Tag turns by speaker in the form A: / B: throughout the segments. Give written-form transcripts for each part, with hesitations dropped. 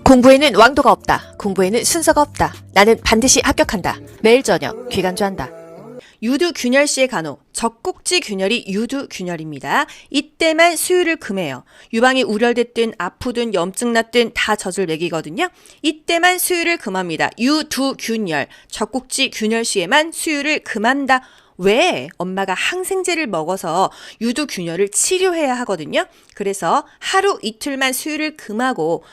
A: 공부에는 왕도가 없다. 공부에는 순서가 없다. 나는 반드시 합격한다. 매일 저녁 귀간주한다. 유두균열시의 간호, 젖꼭지 균열이 유두균열입니다. 이때만 수유를 금해요. 유방이 우열됐든 아프든 염증 났든 다 젖을 먹이거든요. 이때만 수유를 금합니다. 유두균열, 젖꼭지 균열시에만 수유를 금한다. 왜? 엄마가 항생제를 먹어서 유두균열을 치료해야 하거든요. 그래서 하루 이틀만 수유를 금하고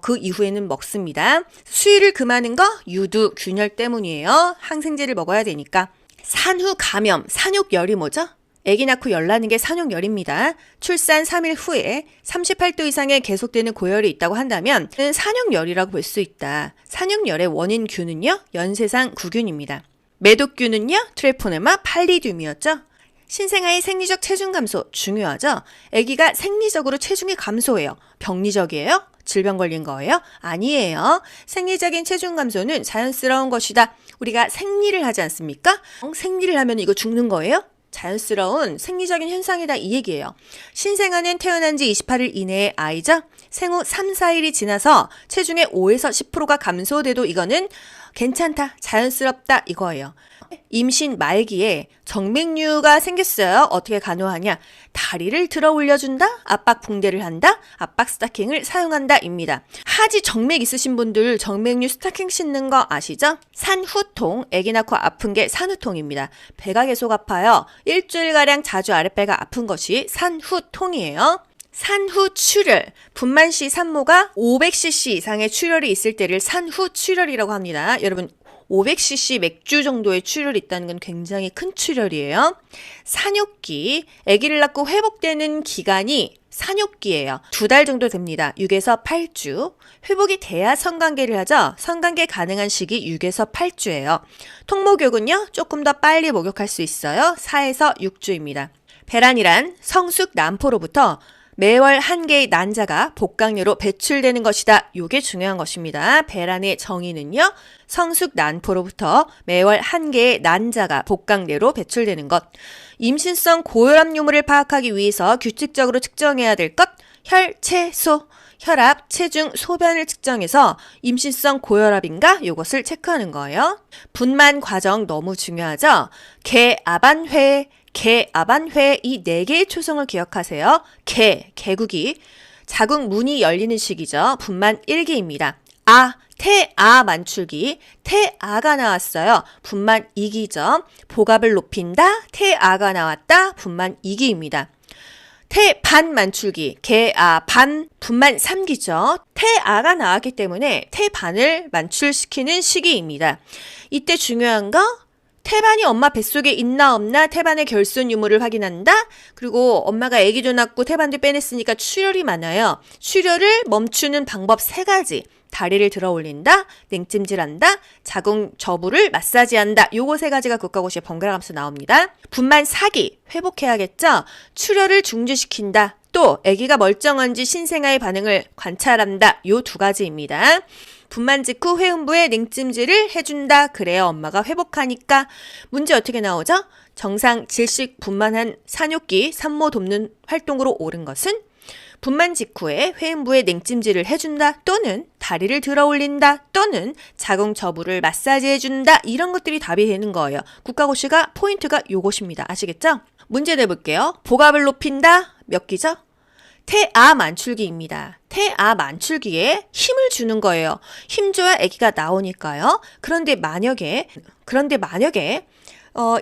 A: 그 이후에는 먹습니다. 수유를 금하는 거 유두균열 때문이에요. 항생제를 먹어야 되니까. 산후 감염, 산욕열이 뭐죠? 아기 낳고 열 나는 게 산욕열입니다. 출산 3일 후에 38도 이상의 계속되는 고열이 있다고 한다면 산욕열이라고 볼 수 있다. 산욕열의 원인균은요, 연쇄상 구균입니다. 매독균은요, 트레포네마 팔리듐이었죠. 신생아의 생리적 체중 감소 중요하죠. 아기가 생리적으로 체중이 감소해요. 병리적이에요? 질병 걸린 거예요? 아니에요. 생리적인 체중 감소는 자연스러운 것이다. 우리가 생리를 하지 않습니까? 생리를 하면 이거 죽는 거예요? 자연스러운 생리적인 현상이다 이 얘기예요. 신생아는 태어난 지 28일 이내의 아이죠. 생후 3, 4일이 지나서 체중의 5에서 10%가 감소돼도 이거는 괜찮다, 자연스럽다 이거예요. 임신 말기에 정맥류가 생겼어요. 어떻게 간호하냐? 다리를 들어 올려준다? 압박 붕대를 한다? 압박 스타킹을 사용한다 입니다. 하지 정맥 있으신 분들 정맥류 스타킹 신는 거 아시죠? 산후통, 아기 낳고 아픈 게 산후통입니다. 배가 계속 아파요. 일주일가량 자주 아랫배가 아픈 것이 산후통이에요. 산후출혈, 분만 시 산모가 500cc 이상의 출혈이 있을 때를 산후출혈이라고 합니다. 여러분 500cc 맥주 정도의 출혈이 있다는 건 굉장히 큰 출혈이에요. 산욕기, 아기를 낳고 회복되는 기간이 산욕기예요. 2달 정도 됩니다. 6에서 8주. 회복이 돼야 성관계를 하죠. 성관계 가능한 시기 6에서 8주예요. 통목욕은요, 조금 더 빨리 목욕할 수 있어요. 4에서 6주입니다. 배란이란 성숙 난포로부터 매월 한 개의 난자가 복강내로 배출되는 것이다. 요게 중요한 것입니다. 배란의 정의는요, 성숙 난포로부터 매월 한 개의 난자가 복강내로 배출되는 것. 임신성 고혈압 유무를 파악하기 위해서 규칙적으로 측정해야 될 것, 혈체소. 혈압, 체중, 소변을 측정해서 임신성 고혈압인가? 요것을 체크하는 거예요. 분만 과정 너무 중요하죠? 개아반회, 개아반회 이 4개의 초성을 기억하세요. 개국이 자궁 문이 열리는 시기죠. 분만 1기입니다. 태아 만출기, 태아가 나왔어요. 분만 2기죠. 복압을 높인다, 태아가 나왔다, 분만 2기입니다. 태반 만출기, 개아반, 분만 3기죠. 태아가 나왔기 때문에 태반을 만출시키는 시기입니다. 이때 중요한 거, 태반이 엄마 뱃속에 있나 없나 태반의 결손 유무를 확인한다. 그리고 엄마가 아기도 낳고 태반도 빼냈으니까 출혈이 많아요. 출혈을 멈추는 방법 3가지. 다리를 들어 올린다, 냉찜질한다, 자궁 저부를 마사지한다. 요거 3가지가 국가고시에 번갈아 가면서 나옵니다. 분만 4기 회복해야겠죠? 출혈을 중지시킨다. 또 아기가 멀쩡한지 신생아의 반응을 관찰한다. 요 2가지입니다. 분만 직후 회음부에 냉찜질을 해준다. 그래야 엄마가 회복하니까. 문제 어떻게 나오죠? 정상 질식 분만한 산욕기 산모 돕는 활동으로 옳은 것은 분만 직후에 회음부에 냉찜질을 해준다, 또는 다리를 들어 올린다, 또는 자궁 저부를 마사지해준다. 이런 것들이 답이 되는 거예요. 국가고시가 포인트가 요것입니다. 아시겠죠? 문제 내볼게요. 복압을 높인다. 몇 기죠? 태아 만출기입니다. 태아 만출기에 힘을 주는 거예요. 힘줘야 아기가 나오니까요. 그런데 만약에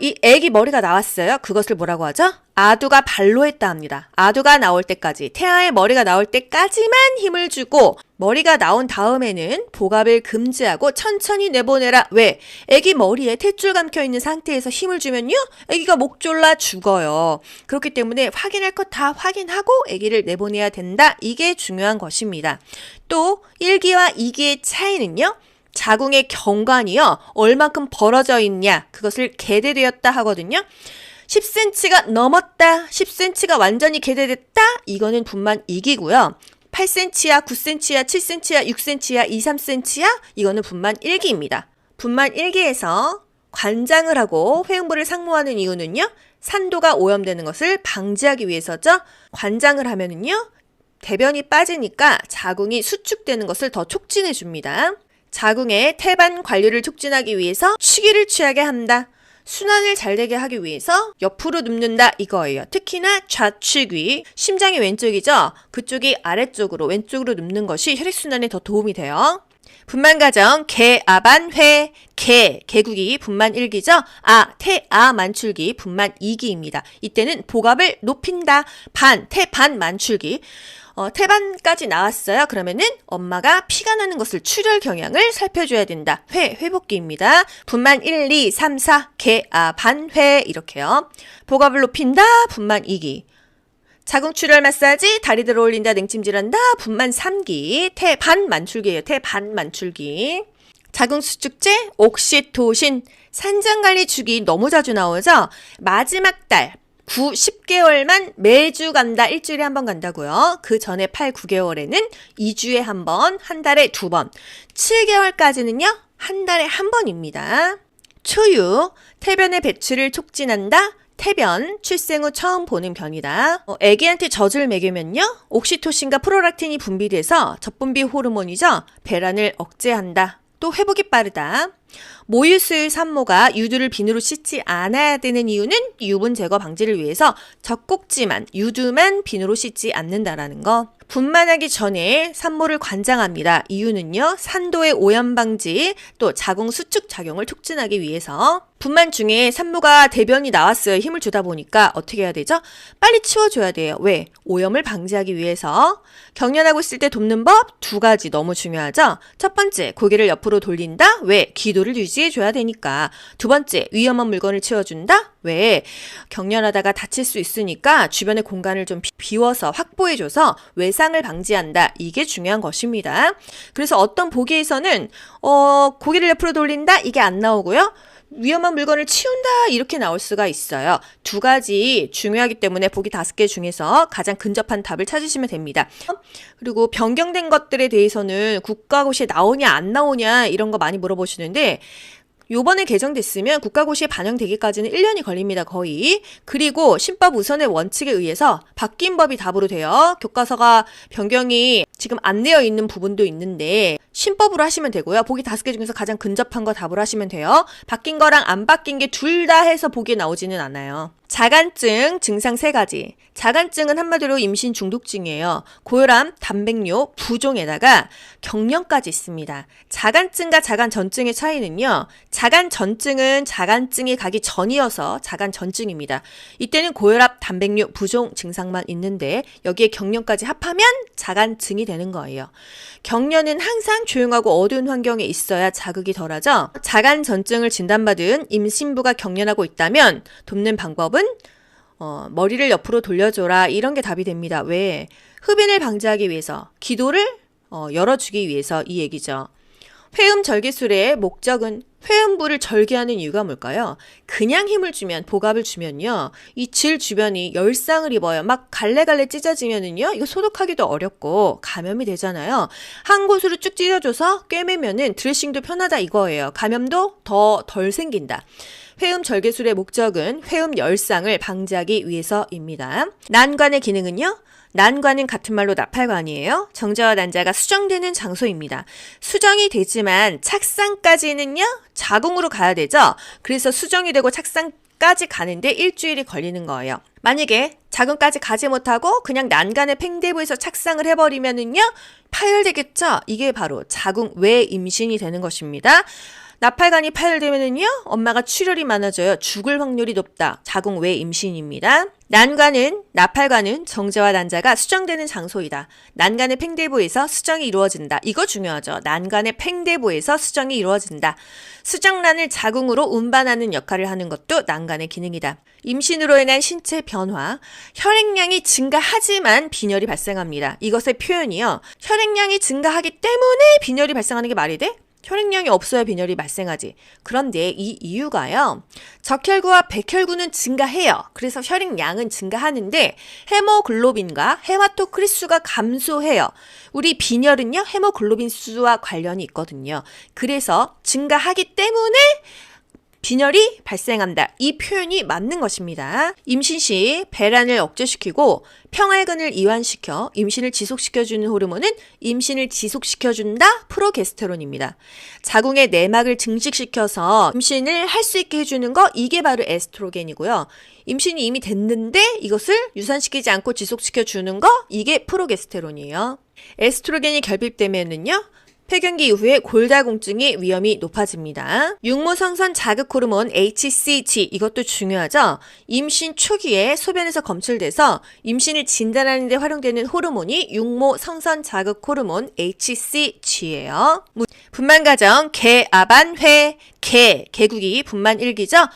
A: 이 아기 머리가 나왔어요. 그것을 뭐라고 하죠? 아두가 발로했다 합니다. 아두가 나올 때까지, 태아의 머리가 나올 때까지만 힘을 주고 머리가 나온 다음에는 복압을 금지하고 천천히 내보내라. 왜? 아기 머리에 탯줄 감겨있는 상태에서 힘을 주면요, 아기가 목 졸라 죽어요. 그렇기 때문에 확인할 것 다 확인하고 아기를 내보내야 된다. 이게 중요한 것입니다. 또 1기와 2기의 차이는요, 자궁의 경관이요, 얼만큼 벌어져 있냐, 그것을 개대되었다 하거든요. 10cm가 넘었다, 10cm가 완전히 개대됐다, 이거는 분만 2기고요. 8cm야, 9cm야, 7cm야, 6cm야, 2, 3cm야, 이거는 분만 1기입니다. 분만 1기에서 관장을 하고 회음부를 상모하는 이유는요, 산도가 오염되는 것을 방지하기 위해서죠. 관장을 하면은요, 대변이 빠지니까 자궁이 수축되는 것을 더 촉진해 줍니다. 자궁의 태반 관리를 촉진하기 위해서 취기를 취하게 한다. 순환을 잘 되게 하기 위해서 옆으로 눕는다 이거예요. 특히나 좌측위, 심장이 왼쪽이죠. 그쪽이 아래쪽으로 왼쪽으로 눕는 것이 혈액순환에 더 도움이 돼요. 분만과정 개아반회, 개국이 분만 1기죠. 태아 만출기 분만 2기입니다. 이때는 복압을 높인다. 태반 만출기. 태반까지 나왔어요. 그러면은 엄마가 피가 나는 것을 출혈 경향을 살펴줘야 된다. 회복기입니다. 분만 1, 2, 3, 4, 반회 이렇게요. 복압을 높인다. 분만 2기. 자궁 출혈 마사지, 다리 들어 올린다, 냉찜질한다, 분만 3기. 태반 만출기예요. 태반 만출기. 자궁 수축제, 옥시토신, 산장관리 주기 너무 자주 나오죠. 마지막 달 9, 10개월만 매주 간다. 일주일에 한 번 간다고요. 그 전에 8, 9개월에는 2주에 한 번, 한 달에 2번. 7개월까지는요. 한 달에 한 번입니다. 초유, 태변의 배출을 촉진한다. 태변, 출생 후 처음 보는 변이다. 아기한테 젖을 먹이면요. 옥시토신과 프롤락틴이 분비돼서 젖분비 호르몬이죠. 배란을 억제한다. 또 회복이 빠르다. 모유수유 산모가 유두를 비누로 씻지 않아야 되는 이유는 유분 제거 방지를 위해서 젖꼭지만, 유두만 비누로 씻지 않는다라는 거. 분만하기 전에 산모를 관장합니다. 이유는요. 산도의 오염 방지, 또 자궁 수축 작용을 촉진하기 위해서. 분만 중에 산모가 대변이 나왔어요. 힘을 주다 보니까 어떻게 해야 되죠? 빨리 치워줘야 돼요. 왜? 오염을 방지하기 위해서. 경련하고 있을 때 돕는 법 2가지 너무 중요하죠? 첫 번째, 고개를 옆으로 돌린다. 왜? 기도를 유지해줘야 되니까. 2번째, 위험한 물건을 치워준다. 왜? 경련하다가 다칠 수 있으니까 주변의 공간을 좀 비워서 확보해줘서 외상을 방지한다. 이게 중요한 것입니다. 그래서 어떤 보기에서는 고개를 옆으로 돌린다. 이게 안 나오고요. 위험한 물건을 치운다 이렇게 나올 수가 있어요. 2가지 중요하기 때문에 보기 5개 중에서 가장 근접한 답을 찾으시면 됩니다. 그리고 변경된 것들에 대해서는 국가고시에 나오냐 안 나오냐 이런 거 많이 물어보시는데 요번에 개정됐으면 국가고시에 반영되기까지는 1년이 걸립니다. 거의. 그리고 신법 우선의 원칙에 의해서 바뀐 법이 답으로 돼요. 교과서가 변경이 지금 안 되어 있는 부분도 있는데 신법으로 하시면 되고요. 보기 5개 중에서 가장 근접한 거 답으로 하시면 돼요. 바뀐 거랑 안 바뀐 게 둘 다 해서 보기에 나오지는 않아요. 자간증 증상 3가지. 자간증은 한마디로 임신 중독증이에요. 고혈압, 단백뇨, 부종에다가 경련까지 있습니다. 자간증과 자간전증의 차이는요. 자간전증은 자간증이 가기 전이어서 자간전증입니다. 이때는 고혈압, 단백뇨, 부종 증상만 있는데 여기에 경련까지 합하면 자간증이 되는 거예요. 경련은 항상 조용하고 어두운 환경에 있어야 자극이 덜하죠. 자간전증을 진단받은 임신부가 경련하고 있다면 돕는 방법은 머리를 옆으로 돌려줘라 이런 게 답이 됩니다. 왜? 흡인을 방지하기 위해서, 기도를 열어주기 위해서 이 얘기죠. 회음절개술의 목적은 회음부를 절개하는 이유가 뭘까요? 그냥 힘을 주면, 복압을 주면요. 이 질 주변이 열상을 입어요. 막 갈래갈래 찢어지면은요. 이거 소독하기도 어렵고 감염이 되잖아요. 한 곳으로 쭉 찢어줘서 꿰매면은 드레싱도 편하다 이거예요. 감염도 더 덜 생긴다. 회음 절개술의 목적은 회음 열상을 방지하기 위해서입니다. 난관의 기능은요? 난관은 같은 말로 나팔관이에요. 정자와 난자가 수정되는 장소입니다. 수정이 되지만 착상까지는요? 자궁으로 가야 되죠? 그래서 수정이 되고 착상까지 가는데 일주일이 걸리는 거예요. 만약에 자궁까지 가지 못하고 그냥 난간의 팽대부에서 착상을 해버리면은요? 파열되겠죠? 이게 바로 자궁 외 임신이 되는 것입니다. 나팔관이 파열되면은요, 엄마가 출혈이 많아져요. 죽을 확률이 높다. 자궁 외 임신입니다. 나팔관은 정자와 난자가 수정되는 장소이다. 난간의 팽대부에서 수정이 이루어진다. 이거 중요하죠. 난간의 팽대부에서 수정이 이루어진다. 수정란을 자궁으로 운반하는 역할을 하는 것도 난간의 기능이다. 임신으로 인한 신체 변화, 혈액량이 증가하지만 빈혈이 발생합니다. 이것의 표현이요. 혈액량이 증가하기 때문에 빈혈이 발생하는 게 말이 돼? 혈액량이 없어야 빈혈이 발생하지. 그런데 이 이유가요. 적혈구와 백혈구는 증가해요. 그래서 혈액량은 증가하는데 헤모글로빈과 헤마토크릿 수가 감소해요. 우리 빈혈은요. 헤모글로빈 수와 관련이 있거든요. 그래서 증가하기 때문에 빈혈이 발생한다. 이 표현이 맞는 것입니다. 임신 시 배란을 억제시키고 평활근을 이완시켜 임신을 지속시켜주는 호르몬은 임신을 지속시켜준다. 프로게스테론입니다. 자궁의 내막을 증식시켜서 임신을 할 수 있게 해주는 거, 이게 바로 에스트로겐이고요. 임신이 이미 됐는데 이것을 유산시키지 않고 지속시켜주는 거, 이게 프로게스테론이에요. 에스트로겐이 결핍되면은요, 폐경기 이후에 골다공증의 위험이 높아집니다. 육모성선 자극 호르몬 HCG, 이것도 중요하죠. 임신 초기에 소변에서 검출돼서 임신을 진단하는 데 활용되는 호르몬이 육모성선 자극 호르몬 HCG예요. 분만 과정 개아반회, 개국이 분만 1기죠.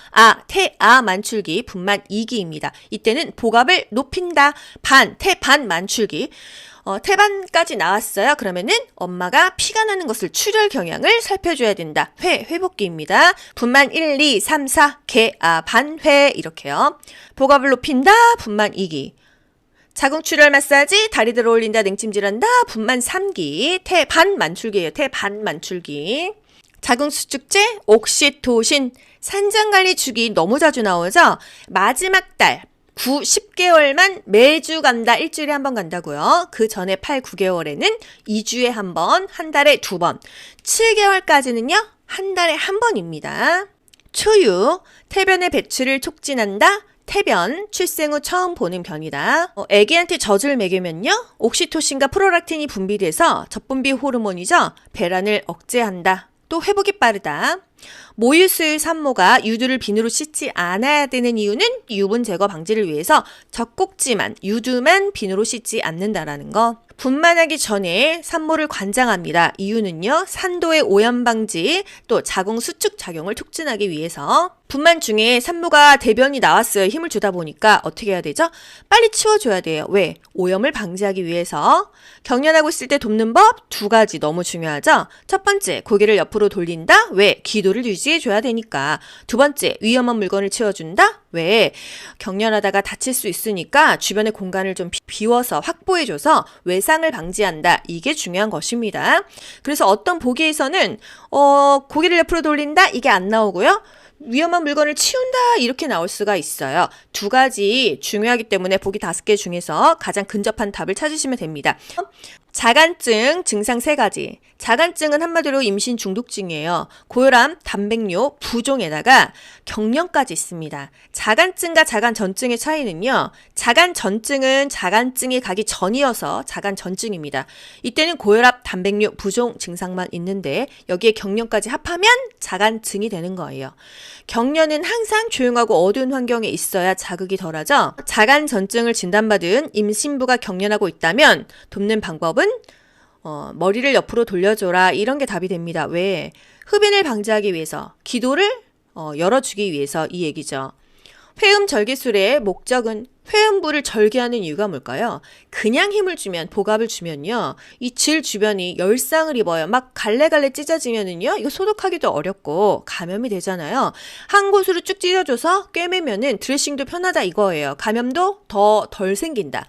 A: 태아 만출기 분만 2기입니다. 이때는 복압을 높인다. 태반 만출기. 태반까지 나왔어요. 그러면은 엄마가 피가 나는 것을 출혈 경향을 살펴줘야 된다. 회복기입니다. 분만 1, 2, 3, 4, 반회 이렇게요. 복압을 높인다. 분만 2기. 자궁 출혈 마사지, 다리 들어 올린다, 냉찜질한다. 분만 3기. 태반 만출기예요. 태반 만출기. 자궁 수축제, 옥시토신, 산장관리 주기 너무 자주 나오죠. 마지막 달 9, 10개월만 매주 간다. 일주일에 한 번 간다고요. 그 전에 8, 9개월에는 2주에 한 번, 한 달에 2번. 7개월까지는요, 한 달에 한 번입니다. 초유, 태변의 배출을 촉진한다. 태변, 출생 후 처음 보는 변이다. 애기한테 젖을 먹이면요, 옥시토신과 프롤락틴이 분비돼서 젖분비 호르몬이죠. 배란을 억제한다. 또 회복이 빠르다. 모유수유 산모가 유두를 비누로 씻지 않아야 되는 이유는 유분 제거 방지를 위해서 젖꼭지만, 유두만 비누로 씻지 않는다라는 거. 분만하기 전에 산모를 관장합니다. 이유는요, 산도의 오염 방지, 또 자궁 수축 작용을 촉진하기 위해서. 분만 중에 산모가 대변이 나왔어요. 힘을 주다 보니까 어떻게 해야 되죠? 빨리 치워줘야 돼요. 왜? 오염을 방지하기 위해서. 경련하고 있을 때 돕는 법 2가지 너무 중요하죠? 첫 번째, 고개를 옆으로 돌린다. 왜? 기도를 유지해줘야 되니까. 2번째, 위험한 물건을 치워준다. 왜? 경련하다가 다칠 수 있으니까 주변의 공간을 좀 비워서 확보해줘서 외상을 방지한다. 이게 중요한 것입니다. 그래서 어떤 보기에서는 고개를 옆으로 돌린다. 이게 안 나오고요. 위험한 물건을 치운다 이렇게 나올 수가 있어요. 2가지 중요하기 때문에 보기 5개 중에서 가장 근접한 답을 찾으시면 됩니다. 자간증 증상 3가지. 자간증은 한마디로 임신 중독증이에요. 고혈압, 단백뇨, 부종에다가 경련까지 있습니다. 자간증과 자간전증의 차이는요, 자간전증은 자간증이 가기 전이어서 자간전증입니다. 이때는 고혈압, 단백뇨, 부종 증상만 있는데 여기에 경련까지 합하면 자간증이 되는 거예요. 경련은 항상 조용하고 어두운 환경에 있어야 자극이 덜하죠. 자간전증을 진단받은 임신부가 경련하고 있다면 돕는 방법은 머리를 옆으로 돌려줘라, 이런 게 답이 됩니다. 왜? 흡인을 방지하기 위해서, 기도를 열어주기 위해서, 이 얘기죠. 회음 절개술의 목적은 회음부를 절개하는 이유가 뭘까요? 그냥 힘을 주면, 복압을 주면요, 이 질 주변이 열상을 입어요. 막 갈래갈래 찢어지면은요, 이거 소독하기도 어렵고 감염이 되잖아요. 한 곳으로 쭉 찢어줘서 꿰매면은 드레싱도 편하다 이거예요. 감염도 더 덜 생긴다.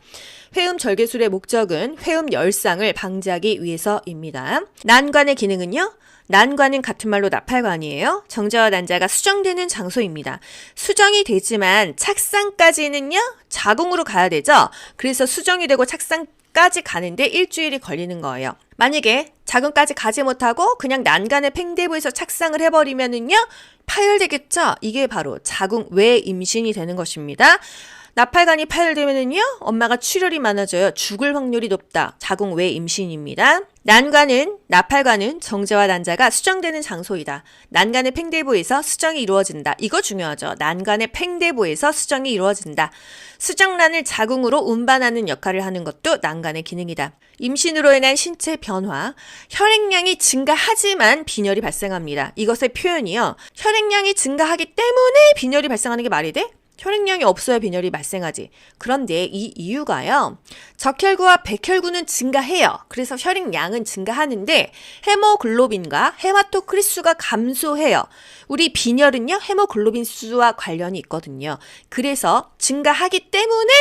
A: 회음 절개술의 목적은 회음 열상을 방지하기 위해서입니다. 난관의 기능은요, 난관은 같은 말로 나팔관이에요. 정자와 난자가 수정되는 장소입니다. 수정이 되지만 착상까지는요, 자궁으로 가야 되죠. 그래서 수정이 되고 착상까지 가는데 일주일이 걸리는 거예요. 만약에 자궁까지 가지 못하고 그냥 난간의 팽대부에서 착상을 해버리면은요, 파열되겠죠. 이게 바로 자궁 외 임신이 되는 것입니다. 나팔관이 파열되면은요, 엄마가 출혈이 많아져요. 죽을 확률이 높다. 자궁 외 임신입니다. 나팔관은 정자와 난자가 수정되는 장소이다. 난간의 팽대부에서 수정이 이루어진다. 이거 중요하죠. 난간의 팽대부에서 수정이 이루어진다. 수정란을 자궁으로 운반하는 역할을 하는 것도 난간의 기능이다. 임신으로 인한 신체 변화, 혈액량이 증가하지만 빈혈이 발생합니다. 이것의 표현이요, 혈액량이 증가하기 때문에 빈혈이 발생하는 게 말이 돼? 혈액량이 없어야 빈혈이 발생하지. 그런데 이 이유가요, 적혈구와 백혈구는 증가해요. 그래서 혈액량은 증가하는데 헤모글로빈과 헤마토크릿 수가 감소해요. 우리 빈혈은요, 헤모글로빈 수와 관련이 있거든요. 그래서 증가하기 때문에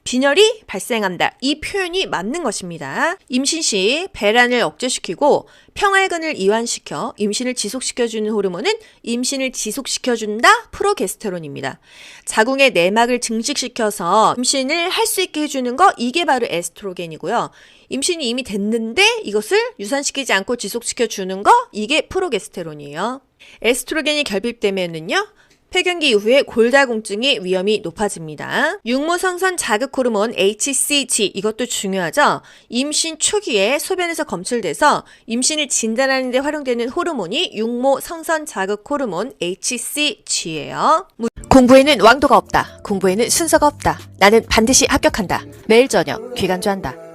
A: 빈혈이 발생한다. 이 표현이 맞는 것입니다. 임신 시 배란을 억제시키고 평활근을 이완시켜 임신을 지속시켜주는 호르몬은 임신을 지속시켜준다. 프로게스테론입니다. 자궁의 내막을 증식시켜서 임신을 할 수 있게 해주는 거, 이게 바로 에스트로겐이고요. 임신이 이미 됐는데 이것을 유산시키지 않고 지속시켜주는 거, 이게 프로게스테론이에요. 에스트로겐이 결핍되면은요, 폐경기 이후에 골다공증의 위험이 높아집니다. 육모성선 자극 호르몬 HCG, 이것도 중요하죠. 임신 초기에 소변에서 검출돼서 임신을 진단하는 데 활용되는 호르몬이 육모성선 자극 호르몬 HCG예요. 공부에는 왕도가 없다. 공부에는 순서가 없다. 나는 반드시 합격한다. 매일 저녁 귀간주한다.